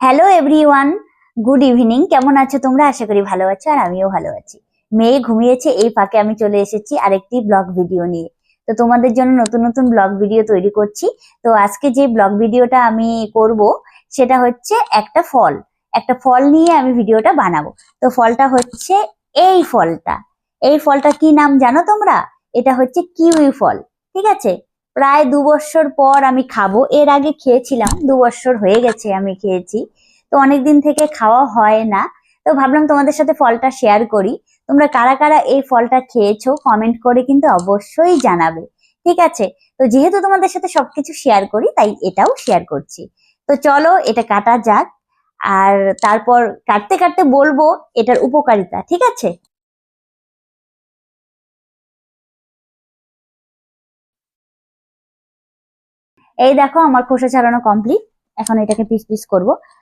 Hello everyone, good evening. কেমন আছো তোমরা? আশা করি ভালো আছো আর আমিও ভালো আছি। মেয়ে ঘুমিয়েছে, এই ফাঁকে আমি চলে এসেছি আরেকটি ব্লগ ভিডিও নিয়ে। তো তোমাদের জন্য নতুন নতুন ব্লগ ভিডিও তৈরি করছি। তো আজকে যে ব্লগ ভিডিওটা আমি করব সেটা হচ্ছে একটা ফল নিয়ে আমি ভিডিওটা বানাবো। তো ফলটা হচ্ছে এই ফলটা কি নাম জানো তোমরা? এটা হচ্ছে কিউই ফল। ঠিক আছে, প্রায় 2 বছর পর আমি খাবো। এর আগে খেয়েছিলাম, 2 বছর হয়ে গেছে আমি খেয়েছি। তো অনেকদিন থেকে খাওয়া হয় না। তো ভাবলাম তোমাদের সাথে ফলটা শেয়ার করি। তোমরা কারা কারা এই ফলটা খেয়েছো কমেন্ট করে কিন্তু অবশ্যই জানাবে। ঠিক আছে, তো যেহেতু তোমাদের সাথে সবকিছু শেয়ার করি তাই এটাও শেয়ার করছি। তো চলো এটা কাটা যাক, আর তারপর কাটতে কাটতে বলবো এটার উপকারিতা। ঠিক আছে, এই দেখো আমার খোসা ছাড়ানো কমপ্লিট। এখন এটাকে পিস পিস করব।